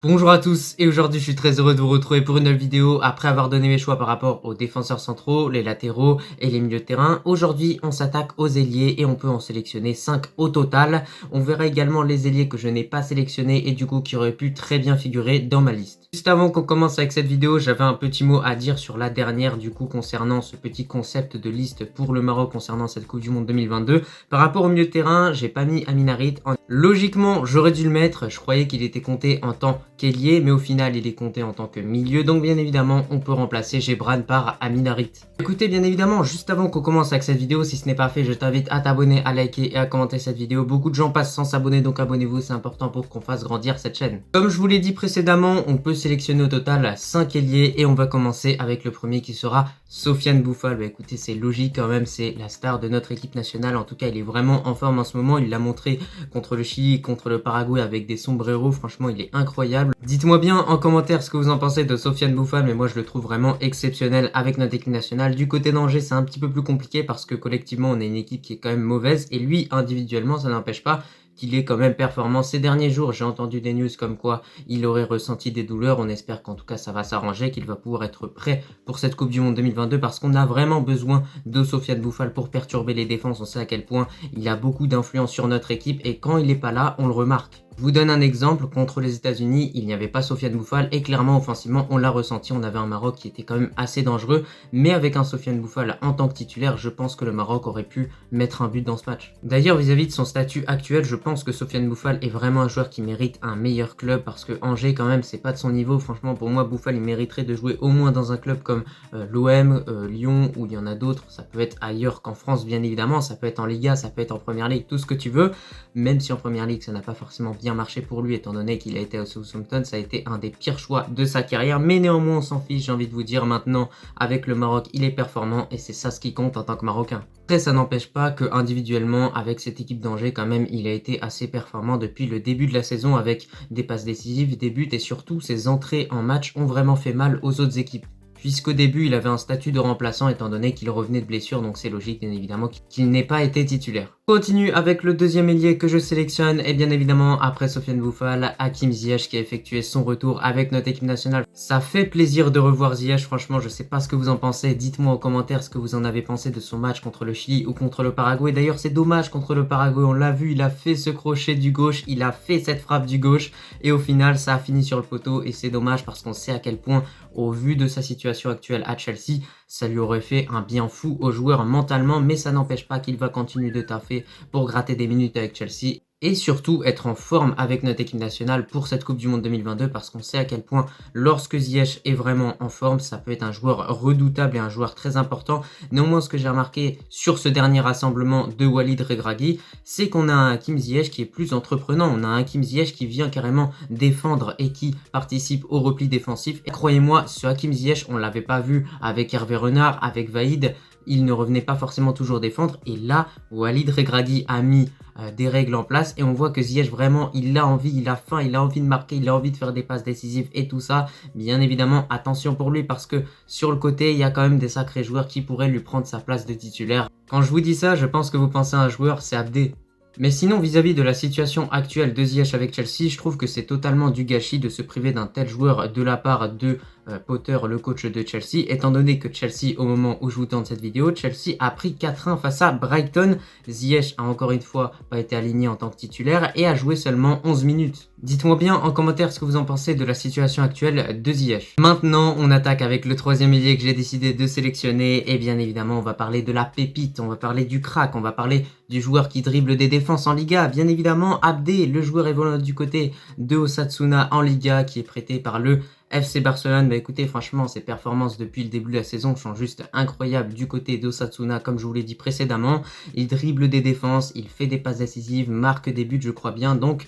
Bonjour à tous et aujourd'hui je suis très heureux de vous retrouver pour une nouvelle vidéo après avoir donné mes choix par rapport aux défenseurs centraux, les latéraux et les milieux de terrain. Aujourd'hui on s'attaque aux ailiers et on peut en sélectionner 5 au total. On verra également les ailiers que je n'ai pas sélectionnés et du coup qui auraient pu très bien figurer dans ma liste. Juste avant qu'on commence avec cette vidéo, j'avais un petit mot à dire sur la dernière du coup concernant ce petit concept de liste pour le Maroc concernant cette Coupe du Monde 2022. Par rapport au milieu de terrain, j'ai pas mis Amin Harit. Logiquement j'aurais dû le mettre, je croyais qu'il était compté en tant qu'ailier, mais au final il est compté en tant que milieu, donc bien évidemment on peut remplacer Gebran par Amin Harit. Écoutez, bien évidemment, juste avant qu'on commence avec cette vidéo, si ce n'est pas fait, je t'invite à t'abonner, à liker et à commenter cette vidéo. Beaucoup de gens passent sans s'abonner, donc abonnez-vous, c'est important pour qu'on fasse grandir cette chaîne. Comme je vous l'ai dit précédemment, on peut sélectionner au total 5 ailiers et on va commencer avec le premier qui sera Sofiane Boufal. Bah écoutez, c'est logique quand même, c'est la star de notre équipe nationale, en tout cas il est vraiment en forme en ce moment, il l'a montré contre le Chili, contre le Paraguay avec des sombreros, franchement il est incroyable. Dites-moi bien en commentaire ce que vous en pensez de Sofiane Boufal, mais moi je le trouve vraiment exceptionnel avec notre équipe nationale. Du côté d'Angers, c'est un petit peu plus compliqué parce que collectivement on a une équipe qui est quand même mauvaise et lui individuellement ça n'empêche pas qu'il est quand même performant. Ces derniers jours, j'ai entendu des news comme quoi il aurait ressenti des douleurs. On espère qu'en tout cas ça va s'arranger, qu'il va pouvoir être prêt pour cette Coupe du Monde 2022 parce qu'on a vraiment besoin de Sofiane Boufal pour perturber les défenses. On sait à quel point il a beaucoup d'influence sur notre équipe et quand il n'est pas là, on le remarque. Je vous donne un exemple, contre les États-Unis, il n'y avait pas Sofiane Boufal et clairement offensivement on l'a ressenti, on avait un Maroc qui était quand même assez dangereux, mais avec un Sofiane Boufal en tant que titulaire, je pense que le Maroc aurait pu mettre un but dans ce match. D'ailleurs vis-à-vis de son statut actuel, je pense que Sofiane Boufal est vraiment un joueur qui mérite un meilleur club parce que Angers quand même c'est pas de son niveau. Franchement pour moi Boufal il mériterait de jouer au moins dans un club comme l'OM, Lyon ou il y en a d'autres, ça peut être ailleurs qu'en France bien évidemment, ça peut être en Liga, ça peut être en Première Ligue, tout ce que tu veux, même si en Première Ligue ça n'a pas forcément bien marché pour lui étant donné qu'il a été à Southampton, ça a été un des pires choix de sa carrière, mais néanmoins on s'en fiche, j'ai envie de vous dire maintenant avec le Maroc il est performant et c'est ça ce qui compte en tant que Marocain. Après ça n'empêche pas que individuellement avec cette équipe d'Angers quand même il a été assez performant depuis le début de la saison avec des passes décisives, des buts et surtout ses entrées en match ont vraiment fait mal aux autres équipes. Puisqu'au début il avait un statut de remplaçant étant donné qu'il revenait de blessure, donc c'est logique bien évidemment qu'il n'ait pas été titulaire. On continue avec le deuxième ailier que je sélectionne et bien évidemment après Sofiane Boufal, Hakim Ziyech qui a effectué son retour avec notre équipe nationale. Ça fait plaisir de revoir Ziyech, franchement je sais pas ce que vous en pensez, dites-moi en commentaire ce que vous en avez pensé de son match contre le Chili ou contre le Paraguay. D'ailleurs c'est dommage contre le Paraguay, on l'a vu, il a fait ce crochet du gauche, il a fait cette frappe du gauche et au final ça a fini sur le poteau et c'est dommage parce qu'on sait à quel point au vu de sa situation actuelle à Chelsea, ça lui aurait fait un bien fou au joueur mentalement, mais ça n'empêche pas qu'il va continuer de taffer pour gratter des minutes avec Chelsea et surtout être en forme avec notre équipe nationale pour cette Coupe du Monde 2022 parce qu'on sait à quel point lorsque Ziyech est vraiment en forme, ça peut être un joueur redoutable et un joueur très important. Néanmoins, ce que j'ai remarqué sur ce dernier rassemblement de Walid Regragui, c'est qu'on a un Hakim Ziyech qui est plus entreprenant, on a un Hakim Ziyech qui vient carrément défendre et qui participe au repli défensif. Et croyez-moi, ce Hakim Ziyech, on ne l'avait pas vu avec Hervé Renard, avec Vaïd, il ne revenait pas forcément toujours défendre et là Walid Regragui a mis des règles en place et on voit que Ziyech vraiment il a envie, il a faim, il a envie de marquer, il a envie de faire des passes décisives et tout ça. Bien évidemment attention pour lui parce que sur le côté il y a quand même des sacrés joueurs qui pourraient lui prendre sa place de titulaire. Quand je vous dis ça, je pense que vous pensez à un joueur, c'est Abdé. Mais sinon, vis-à-vis de la situation actuelle de Ziyech avec Chelsea, je trouve que c'est totalement du gâchis de se priver d'un tel joueur de la part de Potter, le coach de Chelsea, étant donné que Chelsea, au moment où je vous tourne cette vidéo, Chelsea a pris 4-1 face à Brighton. Ziyech a encore une fois pas été aligné en tant que titulaire et a joué seulement 11 minutes. Dites-moi bien en commentaire ce que vous en pensez de la situation actuelle de Ziyech. Maintenant, on attaque avec le troisième ailier que j'ai décidé de sélectionner et bien évidemment, on va parler de la pépite, on va parler du crack, on va parler du joueur qui dribble des défenses en Liga. Bien évidemment, Abdé, le joueur évoluant du côté de Osasuna en Liga qui est prêté par le FC Barcelone. Bah écoutez, franchement, ses performances depuis le début de la saison sont juste incroyables du côté d'Osasuna, comme je vous l'ai dit précédemment. Il dribble des défenses, il fait des passes décisives, marque des buts, je crois bien. Donc,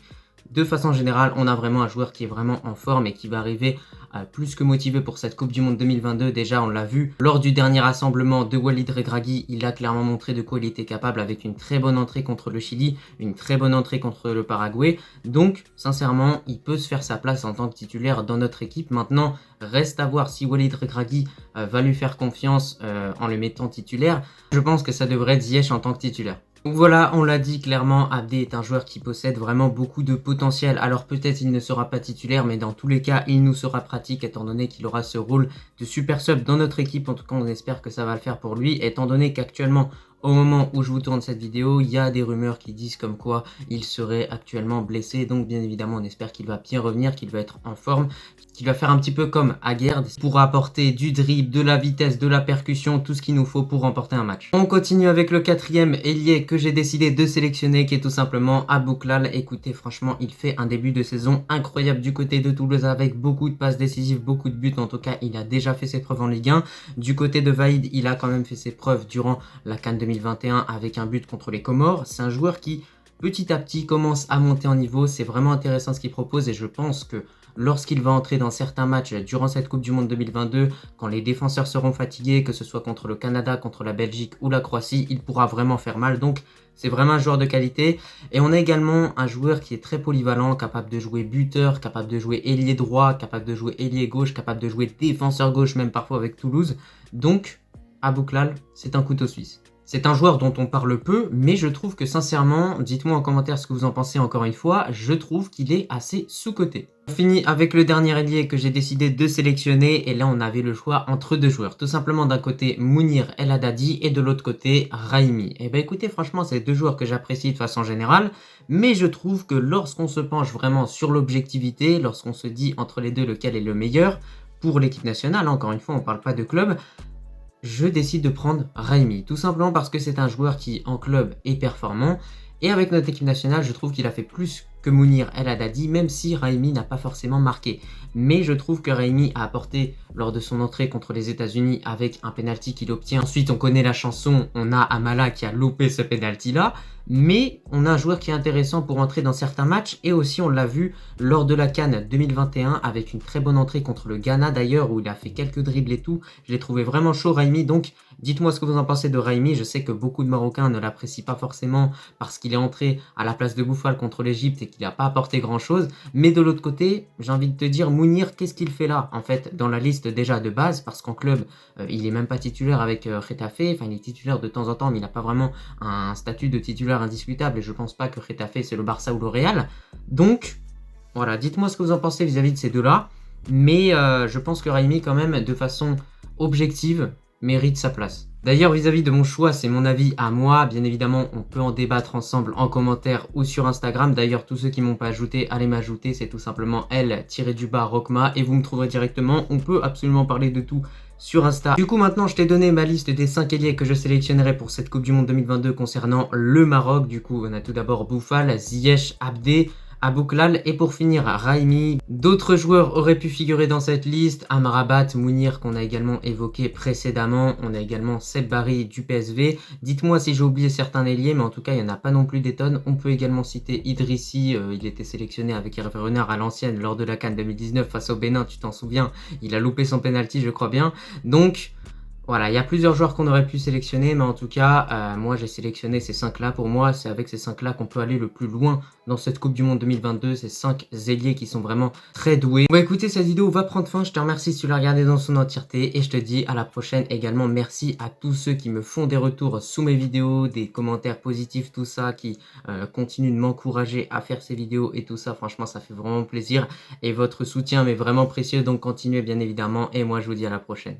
de façon générale, on a vraiment un joueur qui est vraiment en forme et qui va arriver plus que motivé pour cette Coupe du Monde 2022. Déjà, on l'a vu lors du dernier rassemblement de Walid Regragui, il a clairement montré de quoi il était capable avec une très bonne entrée contre le Chili, une très bonne entrée contre le Paraguay. Donc, sincèrement, il peut se faire sa place en tant que titulaire dans notre équipe. Maintenant, reste à voir si Walid Regragui va lui faire confiance en le mettant titulaire. Je pense que ça devrait être Ziyech en tant que titulaire. Donc voilà, on l'a dit clairement, Abdé est un joueur qui possède vraiment beaucoup de potentiel. Alors peut-être il ne sera pas titulaire, mais dans tous les cas, il nous sera pratique étant donné qu'il aura ce rôle de super sub dans notre équipe. En tout cas, on espère que ça va le faire pour lui, étant donné qu'actuellement, au moment où je vous tourne cette vidéo, il y a des rumeurs qui disent comme quoi il serait actuellement blessé. Donc bien évidemment, on espère qu'il va bien revenir, qu'il va être en forme, qu'il va faire un petit peu comme Aguerd pour apporter du dribble, de la vitesse, de la percussion, tout ce qu'il nous faut pour remporter un match. On continue avec le quatrième ailier que j'ai décidé de sélectionner, qui est tout simplement Abouklal. Écoutez, franchement, il fait un début de saison incroyable du côté de Toulouse avec beaucoup de passes décisives, beaucoup de buts. En tout cas, il a déjà fait ses preuves en Ligue 1. Du côté de Vaïd, il a quand même fait ses preuves durant la CAN 2021 avec un but contre les Comores. C'est un joueur qui, petit à petit, commence à monter en niveau. C'est vraiment intéressant ce qu'il propose et je pense que lorsqu'il va entrer dans certains matchs durant cette Coupe du Monde 2022, quand les défenseurs seront fatigués, que ce soit contre le Canada, contre la Belgique ou la Croatie, il pourra vraiment faire mal. Donc c'est vraiment un joueur de qualité. Et on a également un joueur qui est très polyvalent, capable de jouer buteur, capable de jouer ailier droit, capable de jouer ailier gauche, capable de jouer défenseur gauche, même parfois avec Toulouse. Donc Abouklal, c'est un couteau suisse. C'est un joueur dont on parle peu, mais je trouve que sincèrement, dites-moi en commentaire ce que vous en pensez encore une fois, je trouve qu'il est assez sous-coté. On finit avec le dernier ailier que j'ai décidé de sélectionner, et là on avait le choix entre deux joueurs. Tout simplement d'un côté Mounir El Haddadi et de l'autre côté Raimi. Et ben écoutez, franchement c'est deux joueurs que j'apprécie de façon générale, mais je trouve que lorsqu'on se penche vraiment sur l'objectivité, lorsqu'on se dit entre les deux lequel est le meilleur, pour l'équipe nationale, encore une fois on parle pas de club, je décide de prendre Raimi, tout simplement parce que c'est un joueur qui en club est performant et avec notre équipe nationale je trouve qu'il a fait plus que Mounir El Haddadi, même si Raimi n'a pas forcément marqué. Mais je trouve que Raimi a apporté lors de son entrée contre les États-Unis avec un penalty qu'il obtient. Ensuite on connaît la chanson, on a Amala qui a loupé ce penalty là. Mais on a un joueur qui est intéressant pour entrer dans certains matchs et aussi on l'a vu lors de la CAN 2021 avec une très bonne entrée contre le Ghana d'ailleurs où il a fait quelques dribbles et tout. Je l'ai trouvé vraiment chaud Raimi, donc dites-moi ce que vous en pensez de Raimi. Je sais que beaucoup de Marocains ne l'apprécient pas forcément parce qu'il est entré à la place de Bouffal contre l'Egypte et qu'il n'a pas apporté grand chose. Mais de l'autre côté, j'ai envie de te dire, Mounir, qu'est-ce qu'il fait là en fait dans la liste déjà de base parce qu'en club il est même pas titulaire avec Getafe, enfin il est titulaire de temps en temps mais il n'a pas vraiment un statut de titulaire indiscutable et je pense pas que Getafe c'est le Barça ou le Real. Donc voilà, dites-moi ce que vous en pensez vis-à-vis de ces deux-là. Mais je pense que Raimi quand même de façon objective mérite sa place. D'ailleurs vis-à-vis de mon choix, c'est mon avis à moi. Bien évidemment, on peut en débattre ensemble en commentaire ou sur Instagram. D'ailleurs, tous ceux qui m'ont pas ajouté, allez m'ajouter. C'est tout simplement L-Rockma et vous me trouverez directement. On peut absolument parler de tout sur Insta. Du coup, maintenant, je t'ai donné ma liste des 5 ailiers que je sélectionnerai pour cette Coupe du Monde 2022 concernant le Maroc. Du coup, on a tout d'abord Bouffal, Ziyech, Abdé, Abouklal et pour finir Raimi. D'autres joueurs auraient pu figurer dans cette liste, Amrabat, Mounir qu'on a également évoqué précédemment, on a également Seb Barry du PSV. Dites-moi si j'ai oublié certains ailiers, mais en tout cas il n'y en a pas non plus des tonnes. On peut également citer Idrissi, il était sélectionné avec Hervé Renard à l'ancienne lors de la CAN 2019 face au Bénin, tu t'en souviens, il a loupé son penalty je crois bien. Donc voilà, il y a plusieurs joueurs qu'on aurait pu sélectionner, mais en tout cas, moi j'ai sélectionné ces 5-là. Pour moi, c'est avec ces 5-là qu'on peut aller le plus loin dans cette Coupe du Monde 2022. Ces 5 ailiers qui sont vraiment très doués. Bon, écoutez, cette vidéo va prendre fin. Je te remercie si tu l'as regardée dans son entièreté et je te dis à la prochaine. Également, merci à tous ceux qui me font des retours sous mes vidéos, des commentaires positifs, tout ça, qui continuent de m'encourager à faire ces vidéos et tout ça. Franchement, ça fait vraiment plaisir et votre soutien m'est vraiment précieux. Donc, continuez bien évidemment et moi, je vous dis à la prochaine.